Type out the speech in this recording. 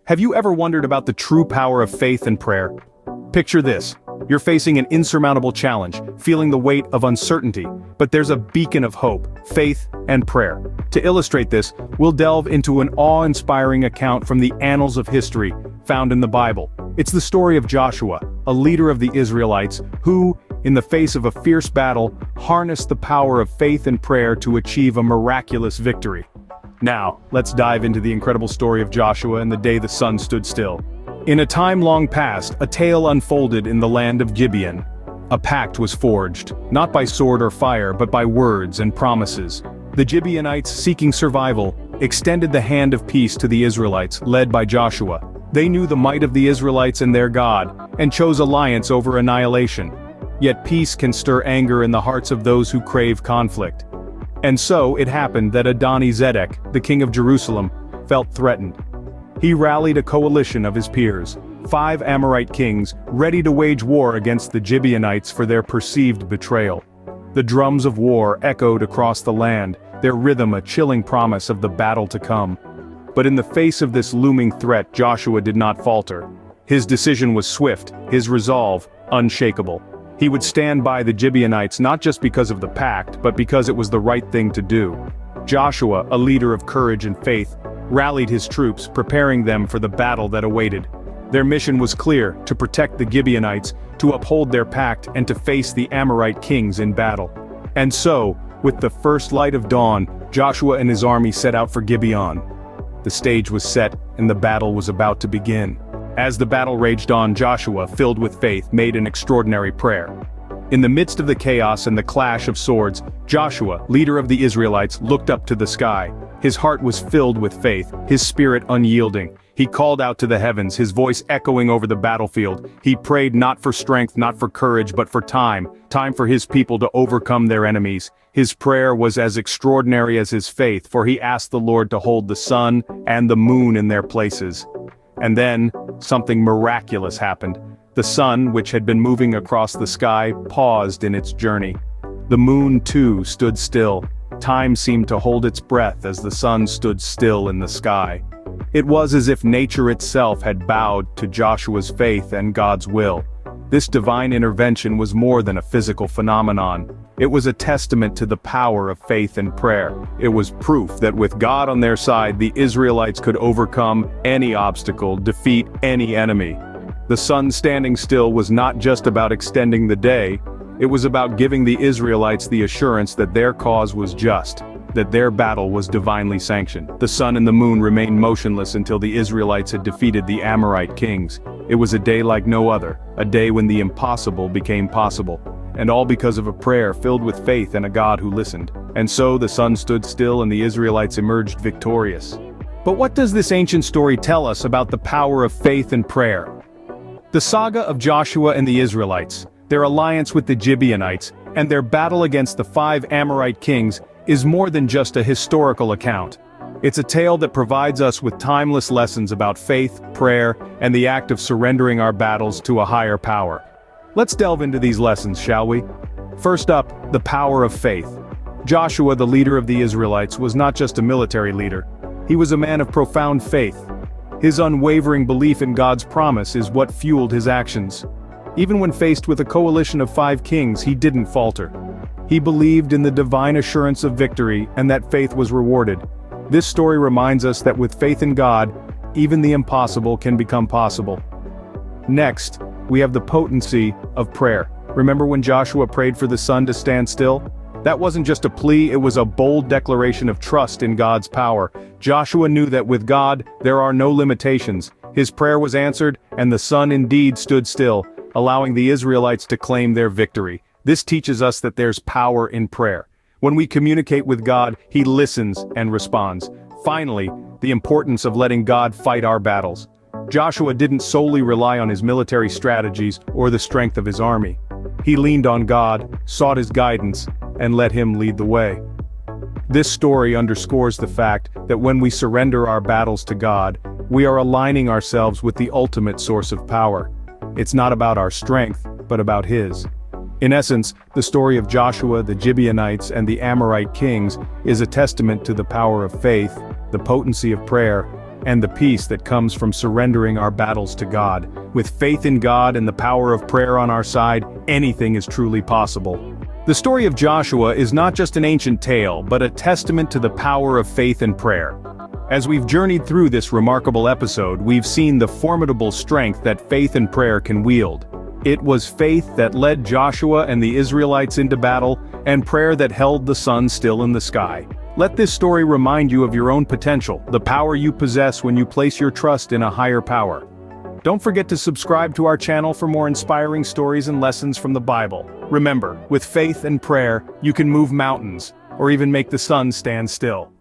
Have you ever wondered about the true power of faith and prayer? Picture this. You're facing an insurmountable challenge, feeling the weight of uncertainty, but there's a beacon of hope, faith, and prayer. To illustrate this, we'll delve into an awe-inspiring account from the annals of history, found in the Bible. It's the story of Joshua, a leader of the Israelites, who, in the face of a fierce battle, harnessed the power of faith and prayer to achieve a miraculous victory. Now, let's dive into the incredible story of Joshua and the day the sun stood still. In a time long past, a tale unfolded in the land of Gibeon. A pact was forged, not by sword or fire but by words and promises. The Gibeonites, seeking survival, extended the hand of peace to the Israelites, led by Joshua. They knew the might of the Israelites and their God, and chose alliance over annihilation. Yet peace can stir anger in the hearts of those who crave conflict. And so it happened that Adoni-Zedek, the king of Jerusalem, felt threatened. He rallied a coalition of his peers, 5 Amorite kings, ready to wage war against the Gibeonites for their perceived betrayal. The drums of war echoed across the land, their rhythm a chilling promise of the battle to come. But in the face of this looming threat, Joshua did not falter. His decision was swift, his resolve unshakable. He would stand by the Gibeonites not just because of the pact, but because it was the right thing to do. Joshua, a leader of courage and faith, rallied his troops, preparing them for the battle that awaited. Their mission was clear: to protect the Gibeonites, to uphold their pact, and to face the Amorite kings in battle. And so, with the first light of dawn, Joshua and his army set out for Gibeon. The stage was set, and the battle was about to begin. As the battle raged on, Joshua, filled with faith, made an extraordinary prayer. In the midst of the chaos and the clash of swords, Joshua, leader of the Israelites, looked up to the sky. His heart was filled with faith, his spirit unyielding. He called out to the heavens, his voice echoing over the battlefield. He prayed not for strength, not for courage, but for time for his people to overcome their enemies. His prayer was as extraordinary as his faith, for he asked the Lord to hold the sun and the moon in their places. And then, something miraculous happened. The sun, which had been moving across the sky, paused in its journey. The moon, too, stood still. Time seemed to hold its breath as the sun stood still in the sky. It was as if nature itself had bowed to Joshua's faith and God's will. This divine intervention was more than a physical phenomenon. It was a testament to the power of faith and prayer. It was proof that with God on their side, the Israelites could overcome any obstacle, defeat any enemy. The sun standing still was not just about extending the day, it was about giving the Israelites the assurance that their cause was just, that their battle was divinely sanctioned. The sun and the moon remained motionless until the Israelites had defeated the Amorite kings. It was a day like no other, a day when the impossible became possible. And all because of a prayer filled with faith and a God who listened. And so the sun stood still and the Israelites emerged victorious. But what does this ancient story tell us about the power of faith and prayer? The saga of Joshua and the Israelites, their alliance with the Gibeonites, and their battle against the 5 Amorite kings is more than just a historical account. It's a tale that provides us with timeless lessons about faith, prayer, and the act of surrendering our battles to a higher power. Let's delve into these lessons, shall we? First up, the power of faith. Joshua, the leader of the Israelites, was not just a military leader. He was a man of profound faith. His unwavering belief in God's promise is what fueled his actions. Even when faced with a coalition of 5 kings, he didn't falter. He believed in the divine assurance of victory, and that faith was rewarded. This story reminds us that with faith in God, even the impossible can become possible. Next, we have the potency of prayer. Remember when Joshua prayed for the sun to stand still? That wasn't just a plea, it was a bold declaration of trust in God's power. Joshua knew that with God, there are no limitations. His prayer was answered, and the sun indeed stood still, allowing the Israelites to claim their victory. This teaches us that there's power in prayer. When we communicate with God, He listens and responds. Finally, the importance of letting God fight our battles. Joshua didn't solely rely on his military strategies or the strength of his army. He leaned on God, sought His guidance, and let Him lead the way. This story underscores the fact that when we surrender our battles to God, we are aligning ourselves with the ultimate source of power. It's not about our strength, but about His. In essence, the story of Joshua, the Gibeonites, and the Amorite kings is a testament to the power of faith, the potency of prayer, and the peace that comes from surrendering our battles to God. With faith in God and the power of prayer on our side, anything is truly possible. The story of Joshua is not just an ancient tale, but a testament to the power of faith and prayer. As we've journeyed through this remarkable episode, we've seen the formidable strength that faith and prayer can wield. It was faith that led Joshua and the Israelites into battle, and prayer that held the sun still in the sky. Let this story remind you of your own potential, the power you possess when you place your trust in a higher power. Don't forget to subscribe to our channel for more inspiring stories and lessons from the Bible. Remember, with faith and prayer, you can move mountains, or even make the sun stand still.